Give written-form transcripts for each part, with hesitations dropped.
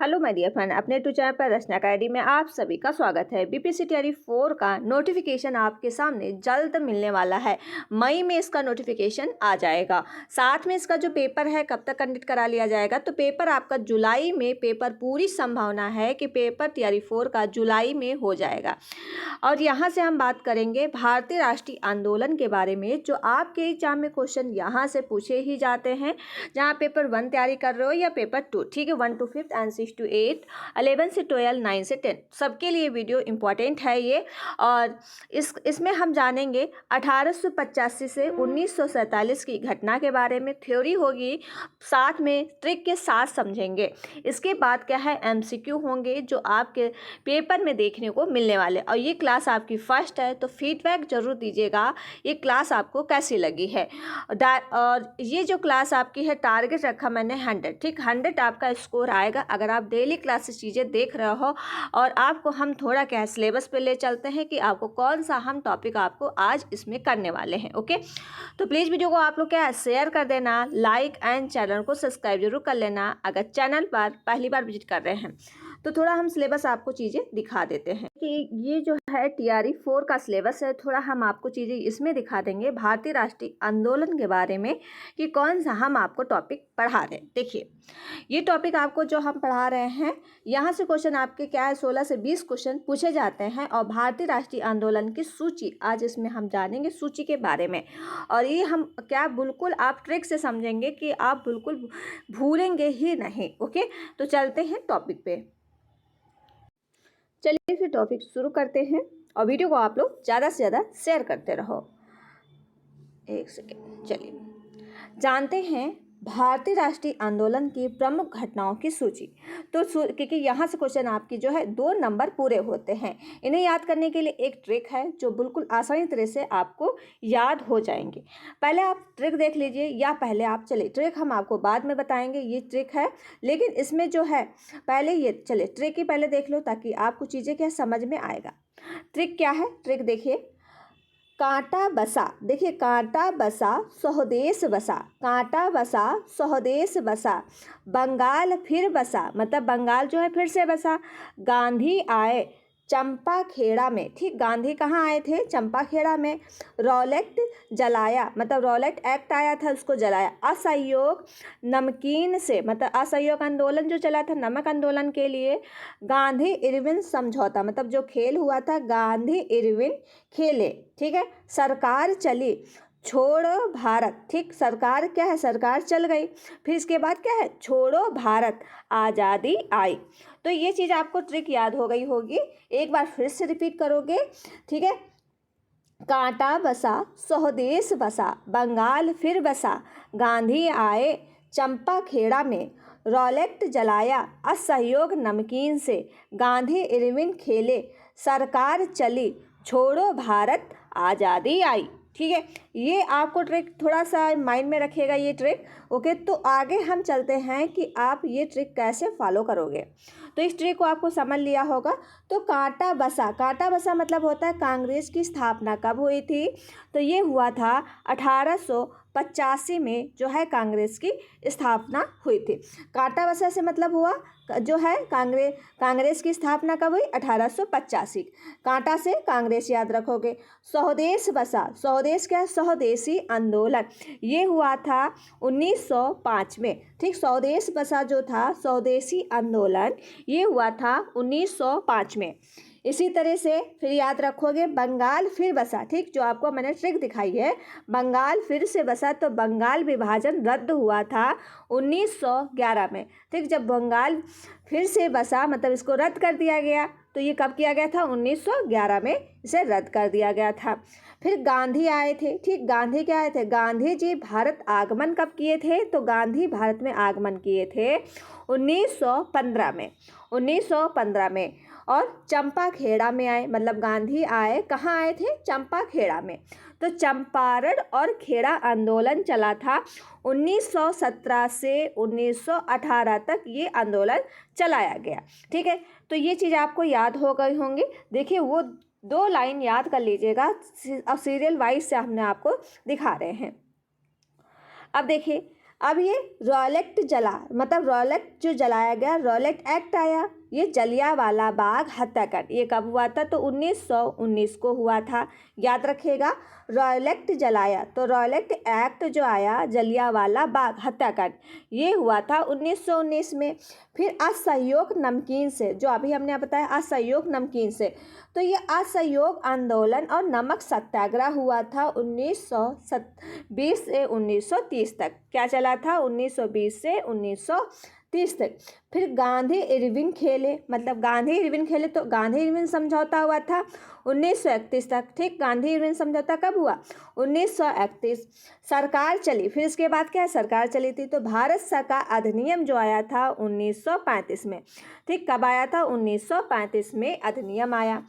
Hello my dear friend, अपने to channel पर रचना academy में आप सभी का स्वागत है। बीपीएससी तैयारी 4 का नोटिफिकेशन आपके सामने जल्द मिलने वाला है। मई में इसका नोटिफिकेशन आ जाएगा। साथ में इसका जो पेपर है कब तक कंडक्ट करा लिया जाएगा, तो पेपर आपका जुलाई में, पेपर पूरी संभावना है कि पेपर तैयारी 4 का जुलाई में हो जाएगा। और यहाँ से हम बात करेंगे भारतीय राष्ट्रीय आंदोलन के बारे में, जो आपके एग्जाम में क्वेश्चन यहाँ से पूछे ही जाते हैं। जहाँ पेपर 1 तैयारी कर रहे हो या पेपर 2, ठीक है, 1 to 5 एंड 6 to 8, 11 से 12, 9 से 10, सबके लिए वीडियो इंपॉर्टेंट है ये। और इसमें हम जानेंगे 1885 से 1947 की घटना के बारे में, थ्योरी होगी, साथ में ट्रिक के साथ समझेंगे। इसके बाद क्या है, एमसीक्यू होंगे जो आपके पेपर में देखने को मिलने वाले। और ये क्लास आपकी फर्स्ट है तो फीडबैक जरूर दीजिएगा ये क्लास आपको कैसी लगी है। और ये जो क्लास आपकी है, टारगेट रखा मैंने 100, ठीक, 100 आपका स्कोर आएगा अगर आप डेली क्लासेस चीज़ें देख रहे हो। और आपको हम थोड़ा क्या सिलेबस पे ले चलते हैं कि आपको कौन सा हम टॉपिक आपको आज इसमें करने वाले हैं। ओके, तो प्लीज़ वीडियो को आप लोग क्या शेयर कर देना, लाइक एंड चैनल को सब्सक्राइब जरूर कर लेना अगर चैनल पर पहली बार विजिट कर रहे हैं। तो थोड़ा हम सिलेबस आपको चीज़ें दिखा देते हैं कि ये जो है तैयारी 4 का सिलेबस है। थोड़ा हम आपको चीज़ें इसमें दिखा देंगे भारतीय राष्ट्रीय आंदोलन के बारे में कि कौन सा हम आपको टॉपिक पढ़ा रहे हैं। देखिए, ये टॉपिक आपको जो हम पढ़ा रहे हैं, यहाँ से क्वेश्चन आपके क्या है, 16 से 20 क्वेश्चन पूछे जाते हैं। और भारतीय राष्ट्रीय आंदोलन की सूची आज इसमें हम जानेंगे, सूची के बारे में। और ये हम क्या बिल्कुल आप ट्रिक से समझेंगे कि आप बिल्कुल भूलेंगे ही नहीं। ओके, तो चलते हैं टॉपिक पे। चलिए फिर टॉपिक शुरू करते हैं और वीडियो को आप लोग ज़्यादा से ज़्यादा शेयर करते रहो। एक सेकेंड, चलिए जानते हैं भारतीय राष्ट्रीय आंदोलन की प्रमुख घटनाओं की सूची। तो क्योंकि यहाँ से क्वेश्चन आपकी जो है 2 नंबर पूरे होते हैं, इन्हें याद करने के लिए एक ट्रिक है जो बिल्कुल आसानी तरह से आपको याद हो जाएंगे। पहले आप ट्रिक देख लीजिए, या पहले आप, चलिए ट्रिक हम आपको बाद में बताएंगे, ये ट्रिक है, लेकिन इसमें जो है पहले ये, चलिए ट्रिक ही पहले देख लो ताकि आपको चीज़ें क्या समझ में आएगा। ट्रिक क्या है, ट्रिक देखिए, कांटा बसा, देखिए कांटा बसा स्वदेश बसा, कांटा बसा स्वदेश बसा, बंगाल फिर बसा, मतलब बंगाल जो है फिर से बसा, गांधी आए चंपा खेड़ा में, ठीक, गांधी कहाँ आए थे, चंपा खेड़ा में, रॉलेट जलाया, मतलब रॉलेट एक्ट आया था उसको जलाया, असहयोग नमकीन से, मतलब असहयोग आंदोलन जो चला था नमक आंदोलन के लिए, गांधी इरविन समझौता, मतलब जो खेल हुआ था गांधी इरविन खेले, ठीक है, सरकार चली छोड़ो भारत, ठीक, सरकार क्या है, सरकार चल गई। फिर इसके बाद क्या है, छोड़ो भारत आज़ादी आई। तो ये चीज़ आपको ट्रिक याद हो गई होगी, एक बार फिर से रिपीट करोगे, ठीक है। कांटा बसा स्वदेश बसा, बंगाल फिर बसा, गांधी आए चंपा खेड़ा में, रॉलेट जलाया असहयोग नमकीन से, गांधी इरविन खेले, सरकार चली छोड़ो भारत आज़ादी आई। ठीक है, ये आपको ट्रिक थोड़ा सा माइंड में रखिएगा ये ट्रिक। ओके, तो आगे हम चलते हैं कि आप ये ट्रिक कैसे फॉलो करोगे। तो इस ट्रिक को आपको समझ लिया होगा। तो कांटा बसा, कांटा बसा मतलब होता है कांग्रेस की स्थापना कब हुई थी, तो ये हुआ था 1885 में जो है कांग्रेस की स्थापना हुई थी। कांटा बसा से मतलब हुआ जो है कांग्रेस की स्थापना कब हुई, 1885। कांटा से कांग्रेस याद रखोगे। स्वदेश बसा, स्वदेश क्या, स्वदेशी आंदोलन, ये हुआ था 1905 में, ठीक, स्वदेश बसा जो था स्वदेशी आंदोलन ये हुआ था 1905 में। इसी तरह से फिर याद रखोगे बंगाल फिर बसा, ठीक, जो आपको मैंने ट्रिक दिखाई है, बंगाल फिर से बसा, तो बंगाल विभाजन रद्द हुआ था 1911 में, ठीक, जब बंगाल फिर से बसा मतलब इसको रद्द कर दिया गया, तो ये कब किया गया था, 1911 में इसे रद्द कर दिया गया था। फिर गांधी आए थे, ठीक, गांधी क्या आए थे, गांधी जी भारत आगमन कब किए थे, तो गांधी भारत में आगमन किए थे 1915 में, 1915 में। और चंपा खेड़ा में आए, मतलब गांधी आए, कहाँ आए थे, चंपा खेड़ा में। तो चंपारण और खेड़ा आंदोलन चला था 1917 से 1918 तक ये आंदोलन चलाया गया। ठीक है, तो ये चीज़ आपको याद हो गई होंगी। देखिए वो 2 लाइन याद कर लीजिएगा, और सीरियल वाइज से हमने आपको दिखा रहे हैं। अब देखिए अब ये रॉलेट जला, मतलब रॉलेट जो जलाया गया, रॉलेट एक्ट आया, ये जलियांवाला बाग हत्याकांड, ये कब हुआ था? तो 1919 को हुआ था, याद रखिएगा। रॉलेट जलाया, तो रॉलेट एक्ट जो आया, जलियांवाला बाग हत्याकांड, ये हुआ था 1919 में। फिर असहयोग नमकीन से, जो अभी हमने बताया असहयोग नमकीन से, तो ये असहयोग आंदोलन और नमक सत्याग्रह हुआ था 1920 से 1930 तक। क्या चला था? 1920 से 1930 तक। फिर गांधी इरविन खेले, मतलब गांधी इरविन खेले, तो गांधी इरविन समझौता हुआ था 1931 तक। ठीक, गांधी इरविन समझौता कब हुआ? 1931। सरकार चली, फिर इसके बाद क्या सरकार चली थी? तो भारत सरकार अधिनियम जो आया था 1935 में। ठीक, कब आया था? 1935 में अधिनियम आया।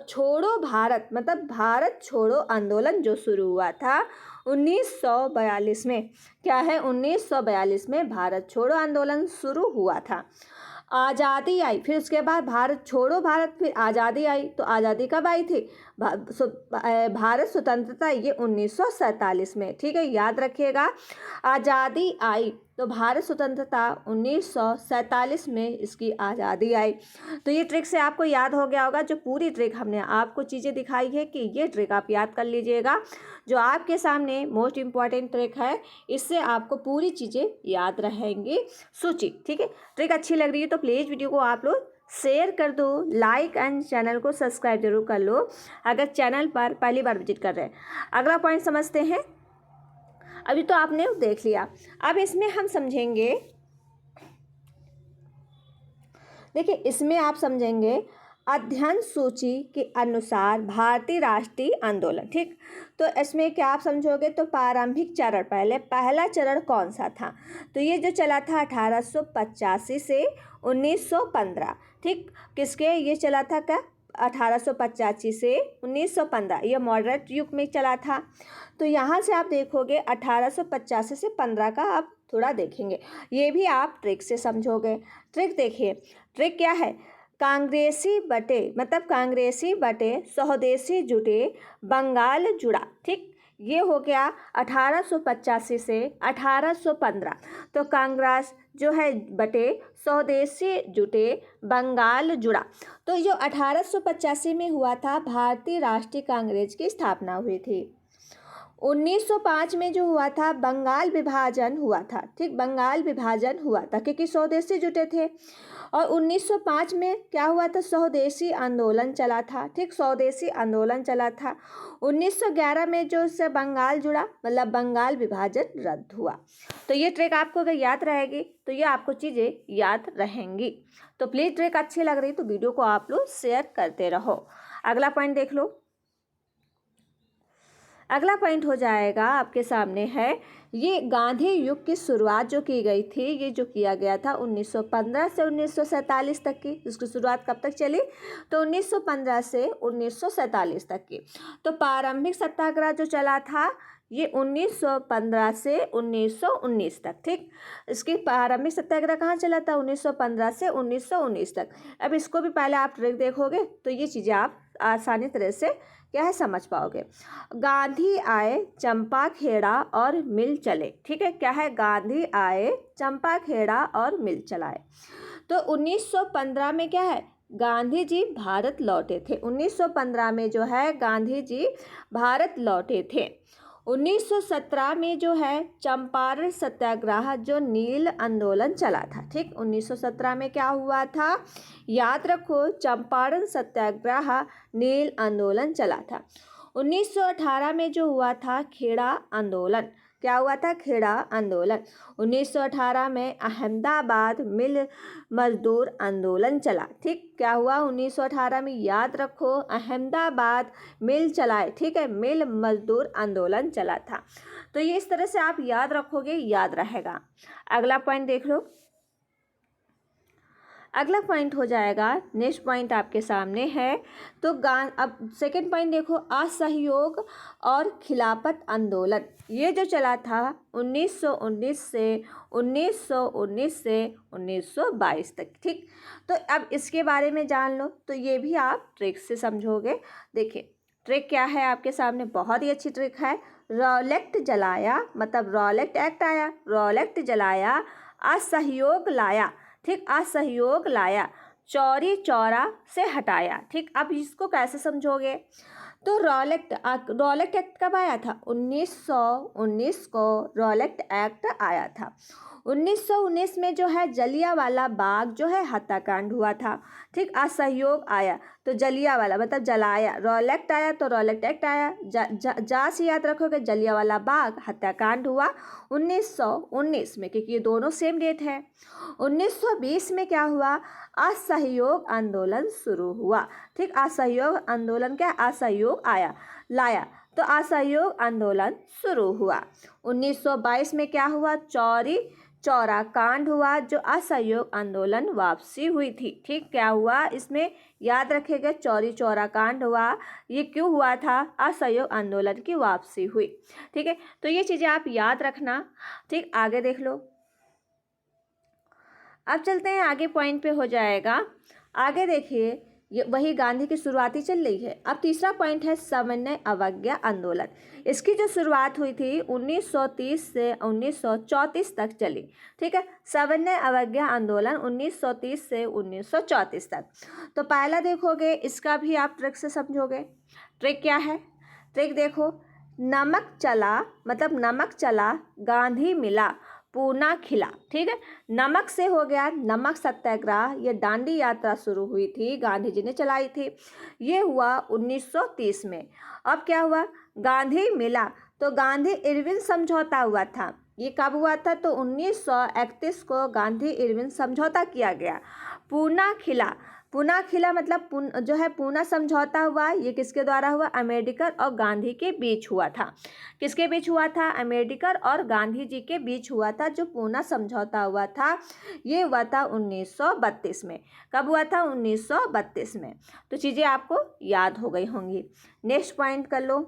छोड़ो भारत, मतलब भारत छोड़ो आंदोलन जो शुरू हुआ था 1942 में। क्या है? 1942 में भारत छोड़ो आंदोलन शुरू हुआ था। आज़ादी आई, फिर उसके बाद भारत छोड़ो भारत, फिर आज़ादी आई। तो आज़ादी कब आई थी? भारत स्वतंत्रता, ये 1947 में। ठीक है, याद रखिएगा। आज़ादी आई, तो भारत स्वतंत्रता 1947 में इसकी आज़ादी आई। तो ये ट्रिक से आपको याद हो गया होगा। जो पूरी ट्रिक हमने आपको चीज़ें दिखाई है कि ये ट्रिक आप याद कर लीजिएगा। जो आपके सामने मोस्ट इम्पॉर्टेंट ट्रिक है, इससे आपको पूरी चीज़ें याद रहेंगी सूची। ठीक है, ट्रिक अच्छी लग रही है तो प्लीज़ वीडियो को आप लोग शेयर कर दो, लाइक एंड चैनल को सब्सक्राइब जरूर कर लो अगर चैनल पर पहली बार विजिट कर रहे हैं। अगला पॉइंट समझते हैं। अभी तो आपने देख लिया, अब इसमें हम समझेंगे। देखिए, इसमें आप समझेंगे अध्ययन सूची के अनुसार भारतीय राष्ट्रीय आंदोलन। ठीक, तो इसमें क्या आप समझोगे? तो प्रारंभिक चरण, पहला चरण कौन सा था? तो ये जो चला था 1885 से 1915। ठीक, किसके ये चला था? क्या 1885 से 1915, ये मॉडरेट युग में चला था। तो यहाँ से आप देखोगे 1885 से 15 का आप थोड़ा देखेंगे, ये भी आप ट्रिक से समझोगे। ट्रिक देखिए, ट्रिक क्या है? कांग्रेसी बटे, मतलब कांग्रेसी बटे स्वदेशी जुटे, बंगाल जुड़ा। ठीक, ये हो गया 1885 से 1815। तो कांग्रेस जो है बटे स्वदेशी जुटे, बंगाल जुड़ा। तो जो 1885 में हुआ था, भारतीय राष्ट्रीय कांग्रेस की स्थापना हुई थी। 1905 में जो हुआ था, बंगाल विभाजन हुआ था। ठीक, बंगाल विभाजन हुआ था क्योंकि स्वदेशी जुटे थे। और 1905 में क्या हुआ था? स्वदेशी आंदोलन चला था। ठीक, स्वदेशी आंदोलन चला था। 1911 में जो उससे बंगाल जुड़ा, मतलब बंगाल विभाजन रद्द हुआ। तो ये ट्रिक आपको अगर याद रहेगी तो ये आपको चीज़ें याद रहेंगी। तो प्लीज़ ट्रिक अच्छी लग रही तो वीडियो को आप लोग शेयर करते रहो। अगला पॉइंट देख लो। अगला पॉइंट हो जाएगा आपके सामने है, ये गांधी युग की शुरुआत जो की गई थी, ये जो किया गया था 1915 से 1947 तक की। इसकी शुरुआत कब तक चली? तो 1915 से 1947 तक की। तो प्रारंभिक सत्याग्रह जो चला था ये 1915 से 1919 तक। ठीक, इसकी प्रारंभिक सत्याग्रह कहाँ चला था? 1915 से 1919 तक। अब इसको भी पहले आप ट्रिक देखोगे तो ये चीज़ें आप आसानी तरह से क्या है समझ पाओगे। गांधी आए, चंपा खेड़ा और मिल चले। ठीक है, क्या है? गांधी आए, चंपा खेड़ा और मिल चलाए। तो 1915 में क्या है? गांधी जी भारत लौटे थे। 1915 में जो है गांधी जी भारत लौटे थे। 1917 में जो है चंपारण सत्याग्रह जो नील आंदोलन चला था। ठीक, 1917 में क्या हुआ था? याद रखो, चंपारण सत्याग्रह नील आंदोलन चला था। 1918 में जो हुआ था खेड़ा आंदोलन। क्या हुआ था? खेड़ा आंदोलन। 1918 में अहमदाबाद मिल मजदूर आंदोलन चला। ठीक, क्या हुआ 1918 में? याद रखो, अहमदाबाद मिल चलाए। ठीक है, मिल मजदूर आंदोलन चला था। तो ये इस तरह से आप याद रखोगे, याद रहेगा। अगला पॉइंट देख लो। अगला पॉइंट हो जाएगा, नेक्स्ट पॉइंट आपके सामने है। तो अब सेकंड पॉइंट देखो, असहयोग और खिलाफत आंदोलन। ये जो चला था 1919 से 1922 तक। ठीक, तो अब इसके बारे में जान लो तो ये भी आप ट्रिक से समझोगे। देखिए, ट्रिक क्या है आपके सामने, बहुत ही अच्छी ट्रिक है। रॉलेट जलाया, मतलब रॉलेट एक्ट आया, रॉलेट जलाया, असहयोग लाया, ठीक, असहयोग लाया, चौरी चौरा से हटाया, ठीक। अब इसको कैसे समझोगे? तो रॉलेट एक्ट कब आया था? 1919 को रॉलेट एक्ट आया था। 1919 में जो है जलियांवाला बाग जो है हत्याकांड हुआ था, ठीक। असहयोग आया तो जलियांवाला मतलब जलाया, रॉलेट आया तो रॉलेट एक्ट आया, जा से याद रखोगे, जलियांवाला बाग हत्याकांड हुआ 1919 में, क्योंकि ये दोनों सेम डेट है। 1920 में क्या हुआ? असहयोग आंदोलन शुरू हुआ, ठीक। असहयोग आंदोलन क्या? असहयोग लाया तो असहयोग आंदोलन शुरू हुआ। 1922 में क्या हुआ? चौरी चौरा कांड हुआ, जो असहयोग आंदोलन वापसी हुई थी, ठीक। क्या हुआ इसमें? याद रखिएगा, चौरी चौरा कांड हुआ। ये क्यों हुआ था? असहयोग आंदोलन की वापसी हुई, ठीक है। तो ये चीज़ें आप याद रखना, ठीक। आगे देख लो। अब चलते हैं आगे, पॉइंट पे हो जाएगा। आगे देखिए, ये वही गांधी की शुरुआती चल रही है। अब तीसरा पॉइंट है सविनय अवज्ञा आंदोलन। इसकी जो शुरुआत हुई थी 1930 से 1934 तक चली, ठीक है। सविनय अवज्ञा आंदोलन 1930 से 1934 तक। तो पहला देखोगे, इसका भी आप ट्रिक से समझोगे। ट्रिक क्या है? ट्रिक देखो, नमक चला, मतलब नमक चला, गांधी मिला, पूना खिला, ठीक है। नमक से हो गया नमक सत्याग्रह। ये दांडी यात्रा शुरू हुई थी, गांधी जी ने चलाई थी, ये हुआ 1930 में। अब क्या हुआ? गांधी मिला तो गांधी इरविन समझौता हुआ था। ये कब हुआ था? तो 1931 को गांधी इरविन समझौता किया गया। पूना खिला, पूना खिला मतलब जो है पूना समझौता हुआ, ये किसके द्वारा हुआ? अम्बेडकर और गांधी के बीच हुआ था। किसके बीच हुआ था? अम्बेडकर और गांधी जी के बीच हुआ था, जो पूना समझौता हुआ था। ये हुआ था 1932 में। कब हुआ था? 1932 में। तो चीज़ें आपको याद हो गई होंगी। नेक्स्ट पॉइंट कर लो।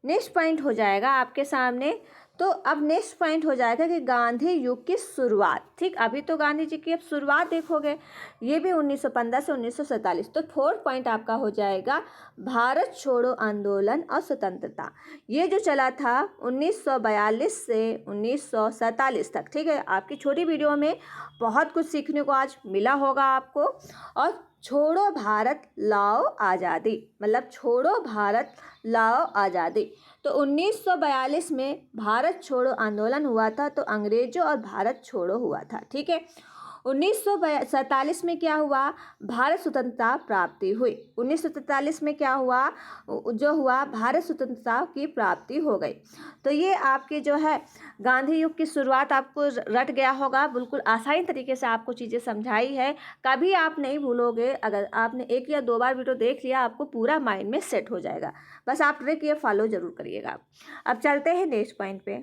नेक्स्ट पॉइंट हो जाएगा आपके सामने। तो अब नेक्स्ट पॉइंट हो जाएगा कि गांधी युग की शुरुआत, ठीक। अभी तो गांधी जी की अब शुरुआत देखोगे, ये भी 1915 से 1947। तो फोर्थ पॉइंट आपका हो जाएगा भारत छोड़ो आंदोलन और स्वतंत्रता। ये जो चला था 1942 से 1947 तक, ठीक है। आपकी छोटी वीडियो में बहुत कुछ सीखने को आज मिला होगा आपको। और छोड़ो भारत लाओ आज़ादी, मतलब छोड़ो भारत लाओ आज़ादी। तो 1942 में भारत छोड़ो आंदोलन हुआ था, तो अंग्रेजों और भारत छोड़ो हुआ था, ठीक है। 1947 में क्या हुआ? भारत स्वतंत्रता प्राप्ति हुई। 1947 में क्या हुआ? जो हुआ भारत स्वतंत्रता की प्राप्ति हो गई। तो ये आपके जो है गांधी युग की शुरुआत आपको रट गया होगा। बिल्कुल आसानी तरीके से आपको चीज़ें समझाई है, कभी आप नहीं भूलोगे। अगर आपने एक या दो बार वीडियो देख लिया, आपको पूरा माइंड में सेट हो जाएगा। बस आप ट्रिक ये फॉलो जरूर करिएगा। अब चलते हैं नेक्स्ट पॉइंट पे।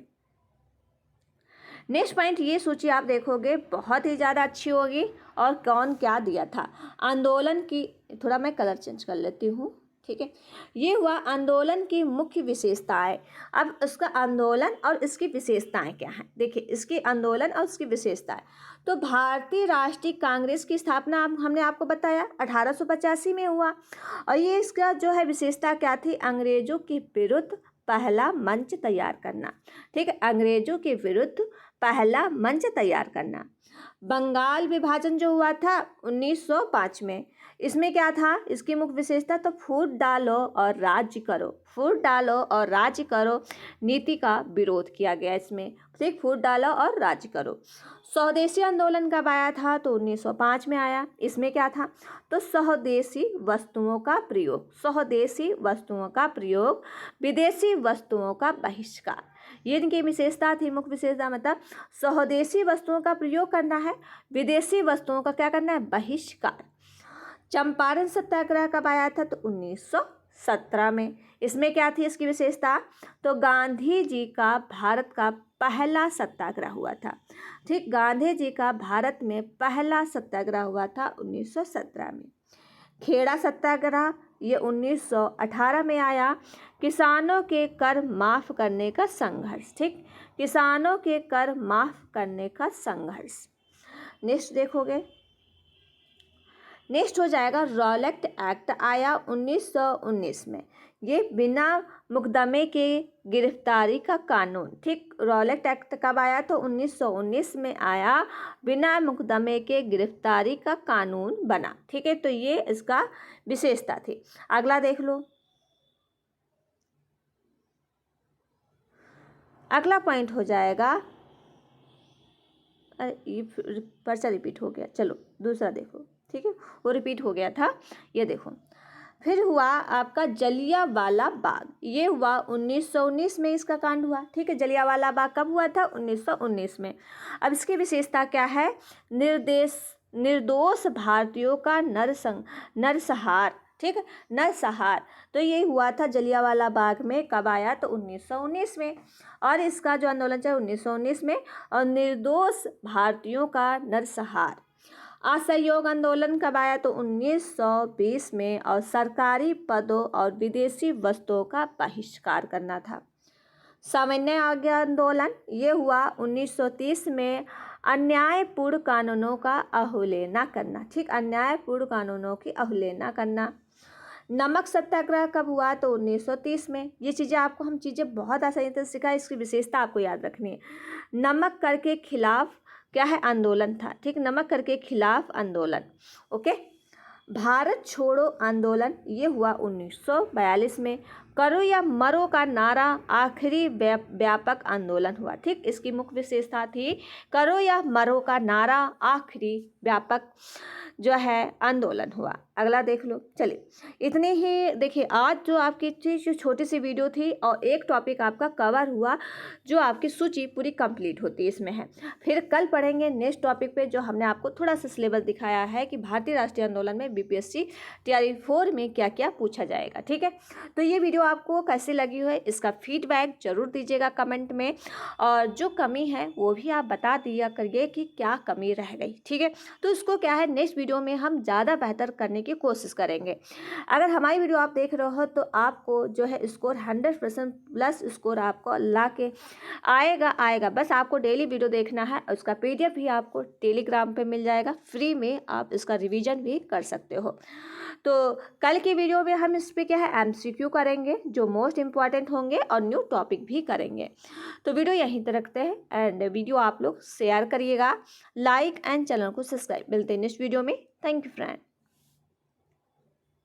नेक्स्ट पॉइंट, ये सूची आप देखोगे बहुत ही ज़्यादा अच्छी होगी। और कौन क्या दिया था आंदोलन की, थोड़ा मैं कलर चेंज कर लेती हूँ, ठीक है। ये हुआ आंदोलन की मुख्य विशेषताएं। अब उसका आंदोलन और इसकी विशेषताएं क्या हैं, देखिए इसकी आंदोलन और उसकी विशेषताएं। तो भारतीय राष्ट्रीय कांग्रेस की स्थापना हमने आपको बताया 1885 में हुआ। और ये इसका जो है विशेषता क्या थी? अंग्रेजों के विरुद्ध पहला मंच तैयार करना, ठीक है। अंग्रेजों के विरुद्ध पहला मंच तैयार करना। बंगाल विभाजन जो हुआ था 1905 में, इसमें क्या था? इसकी मुख्य विशेषता तो फूट डालो और राज्य करो, फूट डालो और राज्य करो नीति का विरोध किया गया इसमें, ठीक। फूट डालो और राज्य करो। स्वदेशी आंदोलन कब आया था? तो 1905 में आया। इसमें क्या था? तो स्वदेशी वस्तुओं का प्रयोग, स्वदेशी वस्तुओं का प्रयोग, विदेशी वस्तुओं का बहिष्कार, ये इनकी विशेषता थी। मुख्य विशेषता मतलब स्वदेशी वस्तुओं का प्रयोग करना है, विदेशी वस्तुओं का क्या करना है? बहिष्कार। चंपारण सत्याग्रह कब आया था? तो 1917 में। इसमें क्या थी इसकी विशेषता? तो गांधी जी का भारत का पहला सत्याग्रह हुआ था, ठीक। गांधी जी का भारत में पहला सत्याग्रह हुआ था 1917 में। खेड़ा सत्याग्रह ये 1918 में आया। किसानों के कर माफ़ करने का संघर्ष, ठीक। किसानों के कर माफ़ करने का संघर्ष। नेक्स्ट देखोगे, नेक्स्ट हो जाएगा रॉलेट एक्ट आया 1919 में। ये बिना मुकदमे के गिरफ्तारी का कानून, ठीक। रॉलेट एक्ट कब आया? तो 1919 में आया, बिना मुकदमे के गिरफ्तारी का कानून बना, ठीक है। तो ये इसका विशेषता थी। अगला देख लो, अगला पॉइंट हो जाएगा, अरे ये पर्चा रिपीट हो गया, चलो दूसरा देखो, ठीक है, वो रिपीट हो गया था, ये देखो। फिर हुआ आपका जलियांवाला बाग, ये हुआ 1919 में इसका कांड हुआ, ठीक है। जलियांवाला बाग कब हुआ था? 1919 में। अब इसकी विशेषता क्या है? निर्दोष भारतीयों का नरसंहार, ठीक है, नरसंहार। तो ये हुआ था जलियांवाला बाग में, कब आया? तो 1919 में। और इसका जो आंदोलन चला 1919 में, और निर्दोष भारतीयों का नरसंहार। असहयोग आंदोलन कब आया? तो 1920 में, और सरकारी पदों और विदेशी वस्तुओं का बहिष्कार करना था। सामान्य आज्ञा आंदोलन ये हुआ 1930 में, अन्यायपूर्ण कानूनों का अवहेलना करना, ठीक, अन्यायपूर्ण कानूनों की अवहेलना करना। नमक सत्याग्रह कब हुआ? तो 1930 में। ये चीज़ें आपको हम चीज़ें बहुत आसानी से सिखा, इसकी विशेषता आपको याद रखनी है। नमक कर के खिलाफ क्या है? आंदोलन था, ठीक, नमक कर के खिलाफ आंदोलन, ओके। भारत छोड़ो आंदोलन ये हुआ 1942 में। करो या मरो का नारा आखिरी व्यापक आंदोलन हुआ, ठीक। इसकी मुख्य विशेषता थी करो या मरो का नारा आखिरी व्यापक जो है आंदोलन हुआ। अगला देख लो। चलिए इतने ही देखिए, आज जो आपकी जो छोटी सी वीडियो थी और एक टॉपिक आपका कवर हुआ, जो आपकी सूची पूरी कंप्लीट होती है इसमें है। फिर कल पढ़ेंगे नेक्स्ट टॉपिक पे, जो हमने आपको थोड़ा सा सिलेबस दिखाया है कि भारतीय राष्ट्रीय आंदोलन में बीपीएससी तैयारी 4 में क्या क्या पूछा जाएगा, ठीक है। तो ये वीडियो आपको कैसी लगी है, इसका फीडबैक जरूर दीजिएगा कमेंट में, और जो कमी है वो भी आप बता दिया करिए कि क्या कमी रह गई, ठीक है। तो इसको क्या है, नेक्स्ट वीडियो में हम ज़्यादा बेहतर करने की कोशिश करेंगे। अगर हमारी वीडियो आप देख रहे हो तो आपको जो है स्कोर 100% प्लस स्कोर आपको ला के आएगा। बस आपको डेली वीडियो देखना है, उसका पीडीएफ भी आपको टेलीग्राम पे मिल जाएगा, फ्री में आप इसका रिवीजन भी कर सकते हो। तो कल की वीडियो में हम इस पर क्या है एमसीक्यू करेंगे, जो मोस्ट इम्पॉर्टेंट होंगे, और न्यू टॉपिक भी करेंगे। तो वीडियो यहीं तक रखते हैं, एंड वीडियो आप लोग शेयर करिएगा, लाइक एंड चैनल को सब्सक्राइब। मिलते हैं नेक्स्ट वीडियो में। Thank you friend.